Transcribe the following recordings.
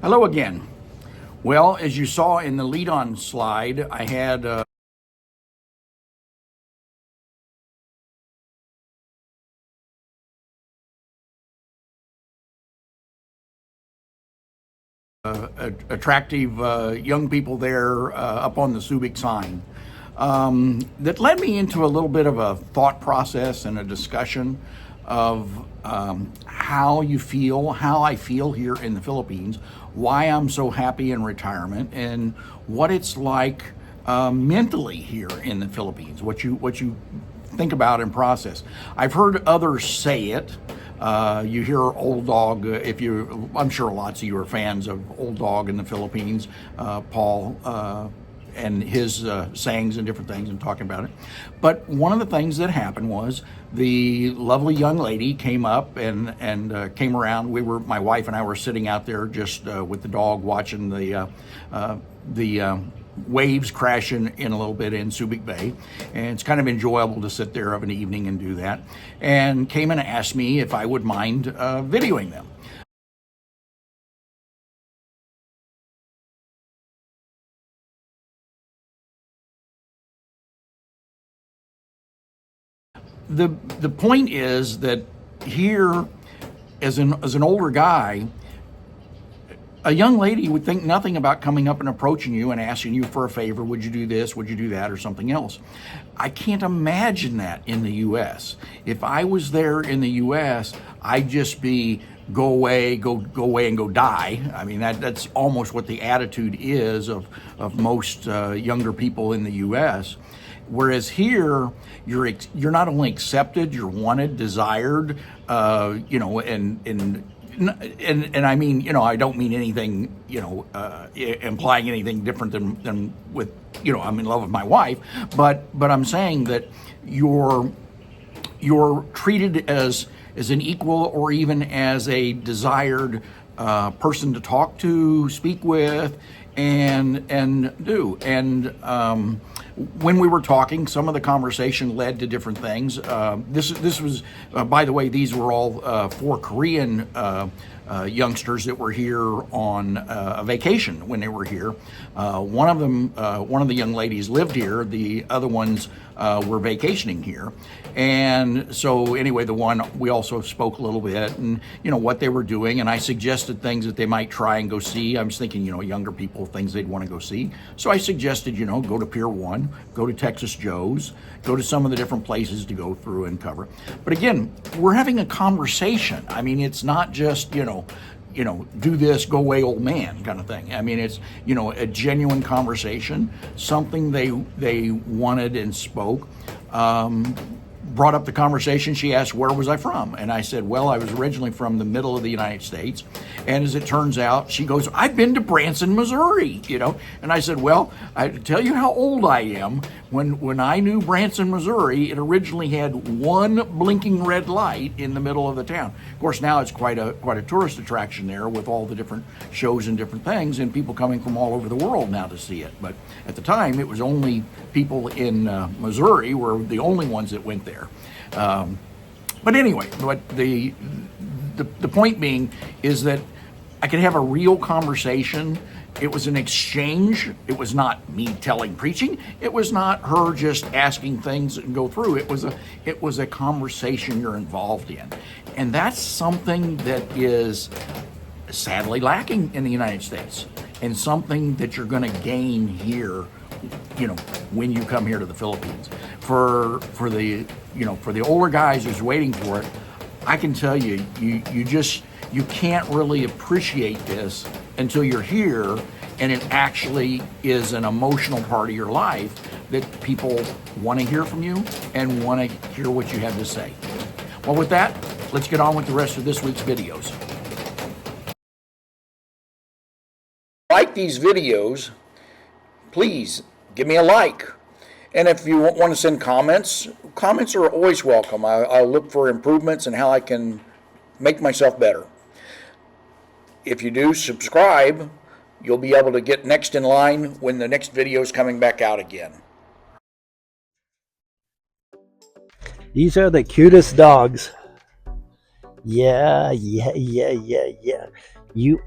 Hello again. Well, as you saw in the lead-on slide, I had attractive young people there up on the Subic sign. That led me into a little bit of a thought process and a discussion of how I feel here in the Philippines, why I'm so happy in retirement, and what it's like mentally here in the Philippines, what you think about and process. I've heard others say it. You hear Old Dog, I'm sure lots of you are fans of Old Dog in the Philippines, Paul, and his sayings and different things and talking about it. But one of the things that happened was the lovely young lady came up and came around. My wife and I were sitting out there just with the dog watching the waves crashing in a little bit in Subic Bay, and it's kind of enjoyable to sit there of an evening and do that, and came and asked me if I would mind videoing them. The point is that here, as an older guy, a young lady would think nothing about coming up and approaching you and asking you for a favor. Would you do this? Would you do that? Or something else. I can't imagine that in the U.S. If I was there in the U.S., I'd just be go away and go die. I mean, that's almost what the attitude is of most younger people in the U.S. Whereas here, you're not only accepted, you're wanted, desired, and I mean, I don't mean anything, implying anything different than with, I'm in love with my wife, but I'm saying that you're treated as an equal or even as a desired person to talk to, speak with, and do. And when we were talking, some of the conversation led to different things. This was, by the way, these were all 4 Korean youngsters that were here on a vacation when they were here. One of the young ladies lived here. The other ones were vacationing here. And so anyway, the one, we also spoke a little bit and, what they were doing. And I suggested things that they might try and go see. I was thinking, younger people, things they'd want to go see. So I suggested, go to Pier 1, go to Texas Joe's, go to some of the different places to go through and cover. But again, we're having a conversation. I mean, it's not just, do this, go away, old man kind of thing. I mean, it's, a genuine conversation, something they wanted and spoke. Brought up the conversation. She asked, where was I from? And I said, well, I was originally from the middle of the United States. And as it turns out, she goes, I've been to Branson, Missouri, And I said, well, I tell you how old I am. When I knew Branson, Missouri, it originally had one blinking red light in the middle of the town. Of course, now it's quite a tourist attraction there with all the different shows and different things and people coming from all over the world now to see it. But at the time, it was only people in Missouri were the only ones that went there. But anyway, the point being is that I could have a real conversation. It was an exchange. It was not me preaching. It was not her just asking things and go through. It was a conversation you're involved in. And that's something that is sadly lacking in the United States and something that you're going to gain here, when you come here to the Philippines. For the older guys who's waiting for it, I can tell you, you can't really appreciate this until you're here and it actually is an emotional part of your life that people want to hear from you and want to hear what you have to say. Well, with that, let's get on with the rest of this week's videos. Like these videos, please give me a like. And if you want to send comments are always welcome. I'll look for improvements and how I can make myself better. If you do subscribe, you'll be able to get next in line when the next video is coming back out again. These are the cutest dogs. Yeah. You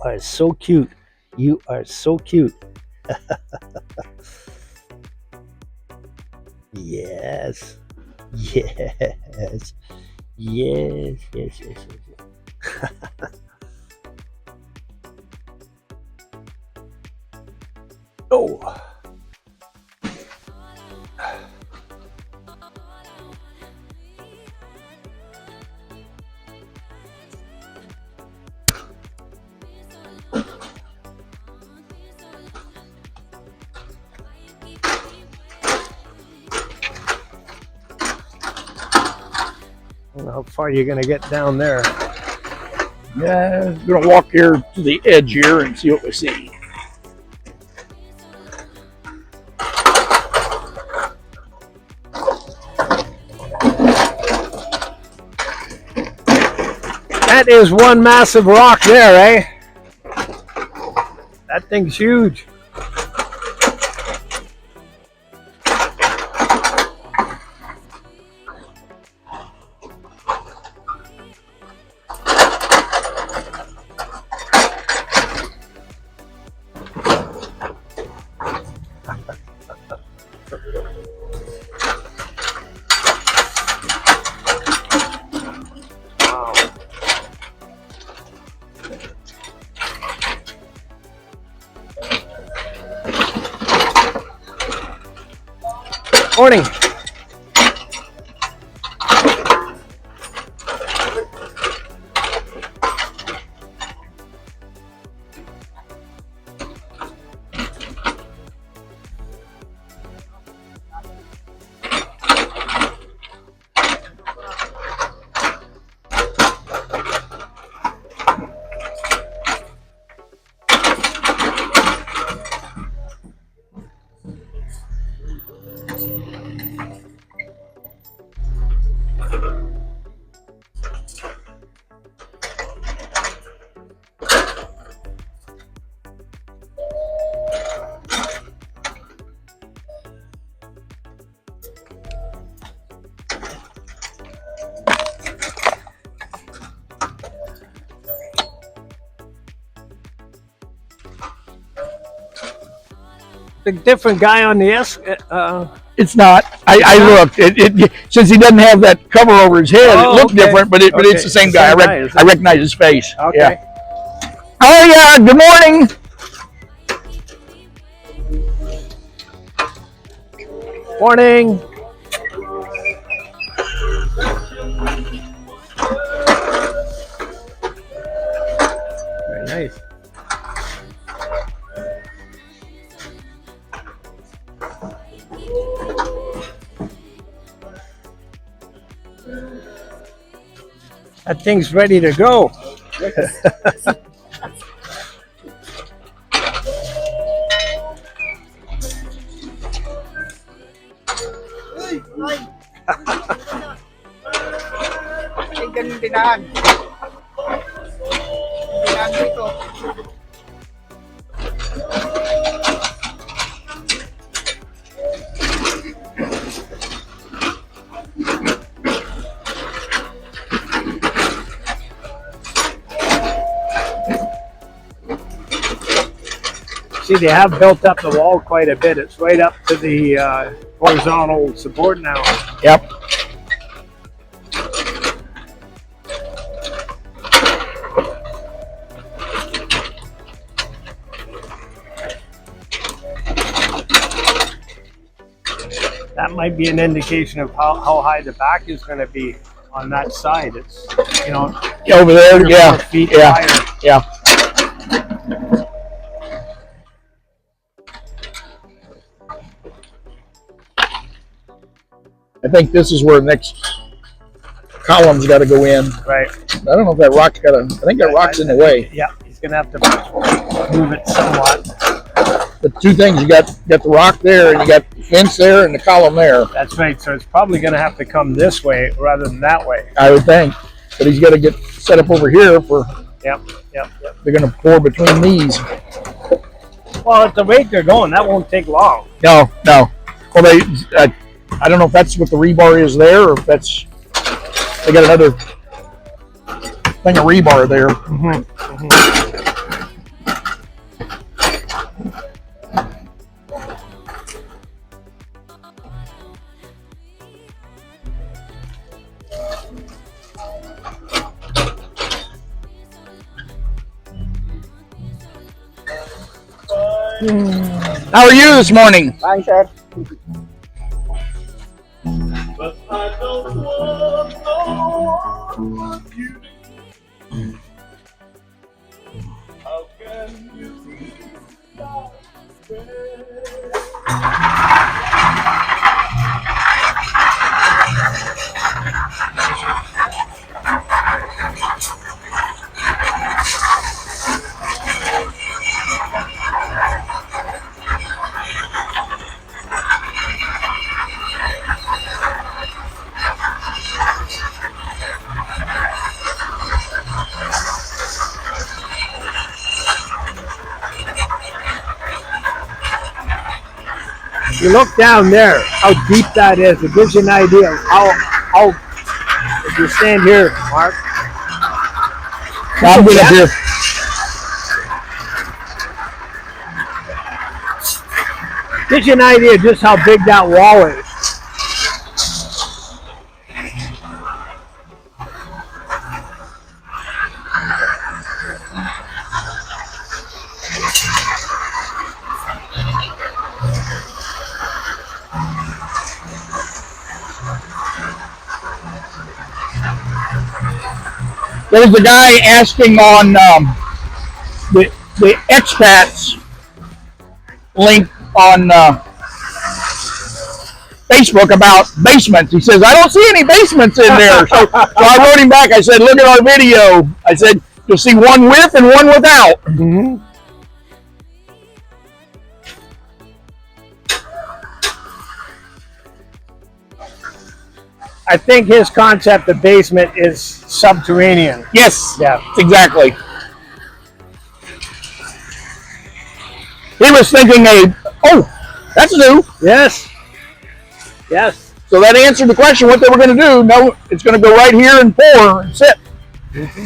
are so cute. You are so cute. Yes. Yes. Yes. Yes. Yes. Yes. Oh. I don't know how far you're gonna get down there. Yeah, I'm gonna walk here to the edge here and see what we see. That is one massive rock there, eh? That thing's huge. Morning. The different guy on the It's not. I looked. It since he doesn't have that cover over his head, Oh, it looked okay. different, but Okay. it's the same It's the guy. same guy, is it? I recognize his face. Okay. Yeah. Oh yeah. Good morning. Morning. Very nice. That thing's ready to go. Ganun tinahan. Tinahan dito. See, they have built up the wall quite a bit. It's right up to the horizontal support now. Yep. That might be an indication of how high the back is going to be on that side. It's, you know, Over there. 3 or Yeah. 4 feet Yeah. higher. Yeah. I think this is where the next column's got to go in. Right. I don't know if that rock's got to. I think that rock's in the way. Yeah, he's going to have to move it somewhat. The two things, you got the rock there, and you got the fence there, and the column there. That's right. So it's probably going to have to come this way rather than that way. I would think, but he's got to get set up over here for. Yep. They're going to pour between these. Well, at the rate they're going, that won't take long. No. Well, I don't know if that's what the rebar is there, or if that's they got another thing of rebar there. How are you this morning? Fine, sir. But I don't want no more of you. How can you stop You look down there, how deep that is. It gives you an idea of how if you stand here, Mark. I'm good up here. Gives you an idea of just how big that wall is. There's a guy asking on the expats link on Facebook about basements. He says, I don't see any basements in there. So I wrote him back. I said, look at our video. I said, you'll see one with and one without. Mm-hmm. I think his concept of basement is subterranean. Yes, Yeah. exactly. He was thinking that's new. Yes. Yes. So that answered the question what they were going to do. No, it's going to go right here and pour and sit. Mm-hmm.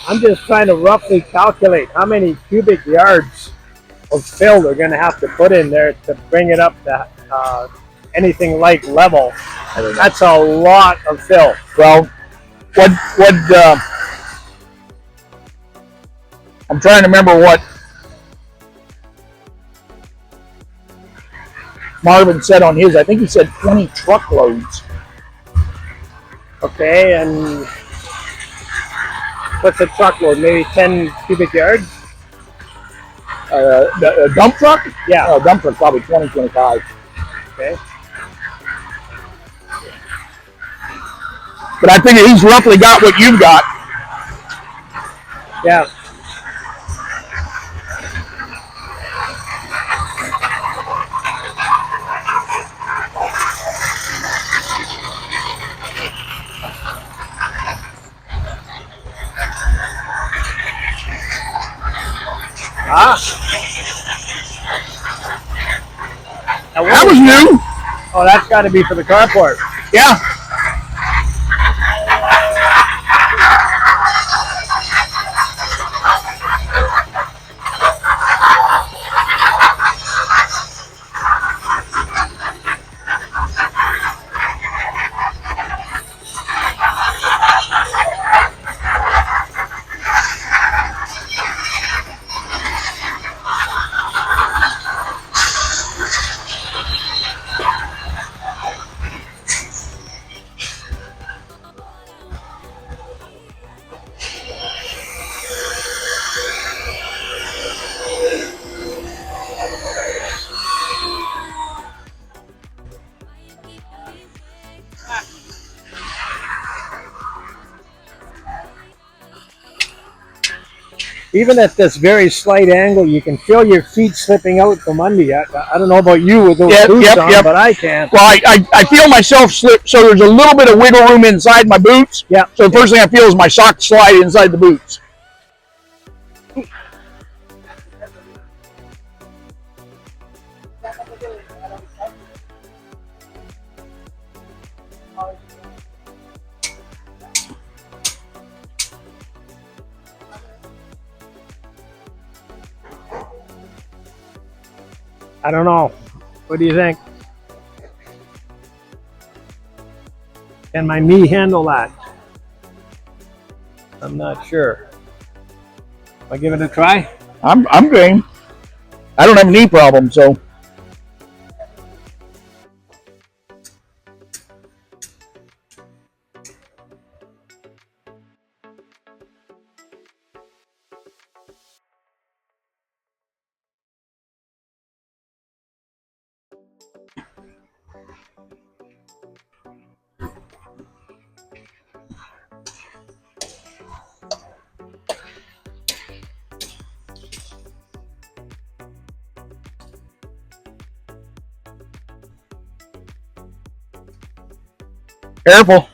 I'm just trying to roughly calculate how many cubic yards of fill they're going to have to put in there to bring it up to anything like level. That's a lot of fill. Well, what I'm trying to remember what Marvin said on his. I think he said 20 truckloads. Okay, and what's a truckload? Maybe 10 cubic yards? A dump truck? Yeah. A dump truck probably 20, 25. Okay. But I think he's roughly got what you've got. Yeah. That was new. Oh, that's got to be for the carport. Yeah. Even at this very slight angle, you can feel your feet slipping out from under you. I don't know about you with those boots on, but I can't. Well, I feel myself slip, so there's a little bit of wiggle room inside my boots. Yeah. So the first thing I feel is my socks slide inside the boots. I don't know. What do you think? Can my knee handle that? I'm not sure. I'll give it a try. I'm game. I don't have a knee problem, so. Careful.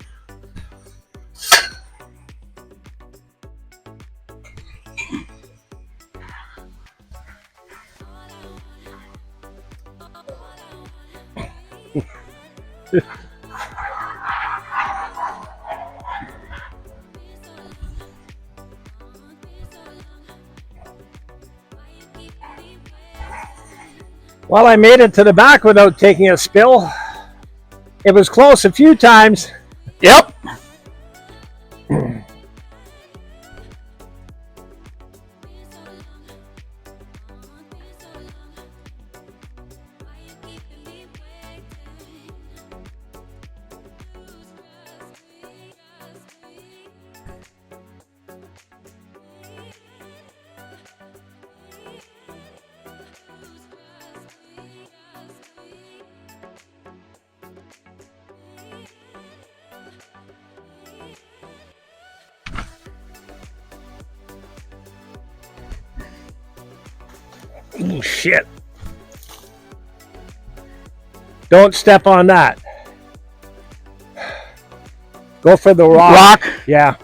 Well, I made it to the back without taking a spill. It was close a few times. Yep. Oh, shit. Don't step on that. Go for the rock. Yeah.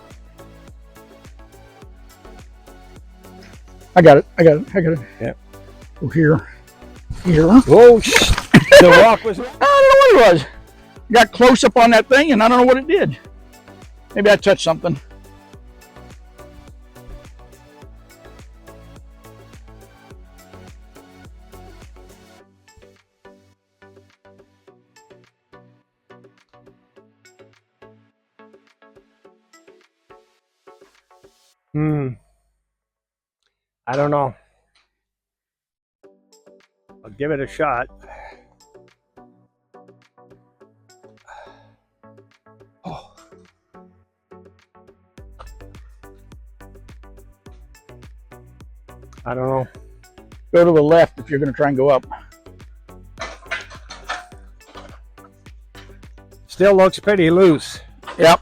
I got it. I got it. Yeah. Go here. Oh, the rock was. I don't know what it was. Got close up on that thing, and I don't know what it did. Maybe I touched something. I don't know. I'll give it a shot. Oh. I don't know. Go to the left if you're going to try and go up. Still looks pretty loose. Yep.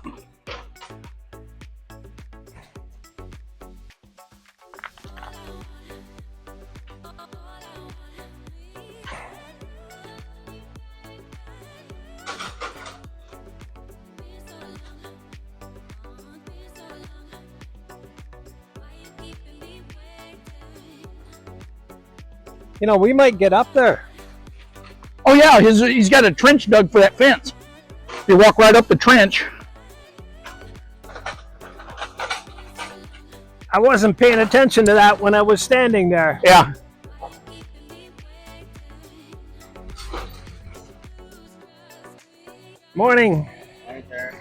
You know, we might get up there. Oh yeah, he's got a trench dug for that fence. You walk right up the trench. I wasn't paying attention to that when I was standing there. Yeah. Morning. Right there.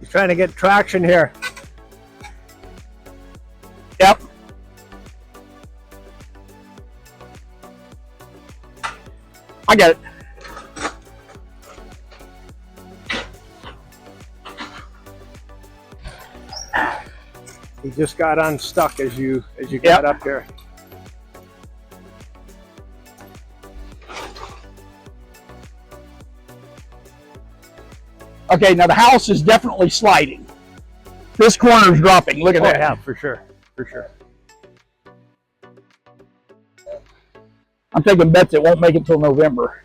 He's trying to get traction here. Yep. I got it. He just got unstuck as you got up here. Okay, now the house is definitely sliding. This corner is dropping. Look at that. Yeah, for sure. For sure. I'm taking bets it won't make it till November.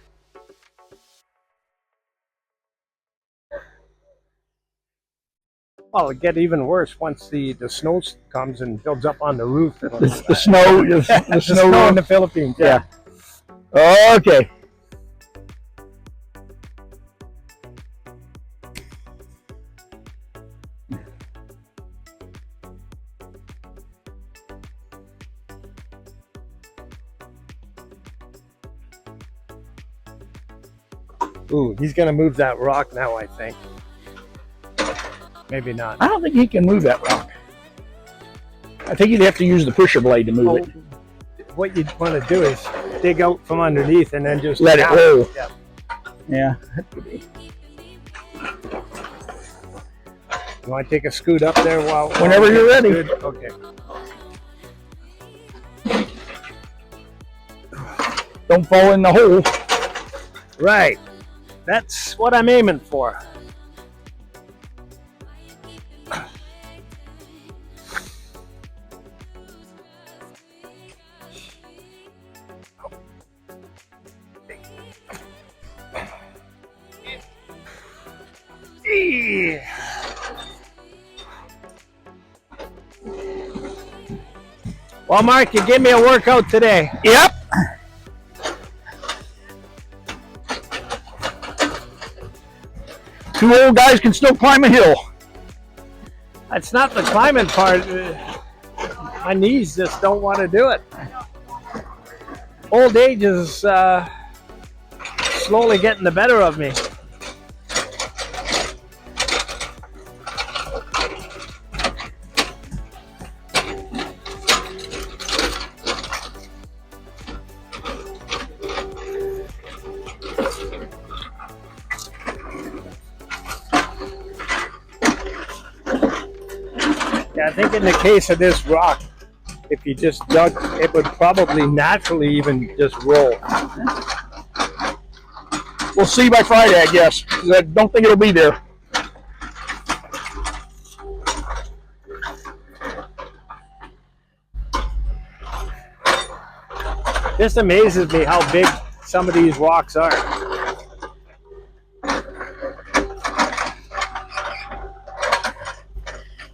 Well, it'll get even worse once the snow comes and builds up on the roof. The snow, the Snow in the Philippines. Yeah. Okay. Ooh, he's gonna move that rock now, I think. Maybe not. I don't think he can move that rock. I think you'd have to use the pusher blade to move it. What you'd want to do is dig out from underneath and then just Let it roll. Yeah. Yeah. You want to take a scoot up there while Whenever you're ready. Good? Okay. Don't fall in the hole. Right. That's what I'm aiming for. Well, Mark, you gave me a workout today. Yep. Two old guys can still climb a hill. That's not the climbing part. My knees just don't want to do it. Old age is slowly getting the better of me. Yeah, I think in the case of this rock, if you just dug, it would probably naturally even just roll. We'll see by Friday, I guess. 'Cause I don't think it'll be there. Just amazes me how big some of these rocks are.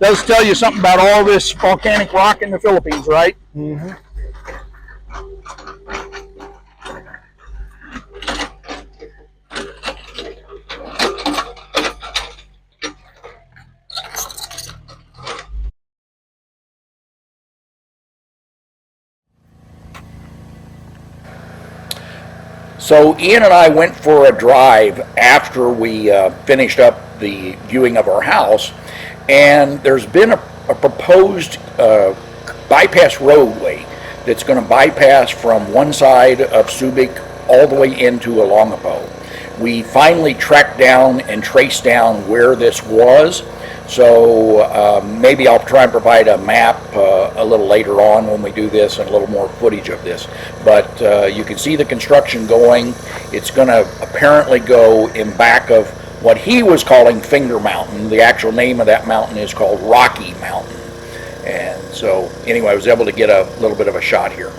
Does tell you something about all this volcanic rock in the Philippines, right? Mm-hmm. So Ian and I went for a drive after we finished up the viewing of our house, and there's been a proposed bypass roadway that's going to bypass from one side of Subic all the way into Olongapo. We finally tracked down and traced down where this was, so maybe I'll try and provide a map a little later on when we do this and a little more footage of this. But you can see the construction going. It's going to apparently go in back of what he was calling Finger Mountain. The actual name of that mountain is called Rocky Mountain. And so anyway, I was able to get a little bit of a shot here.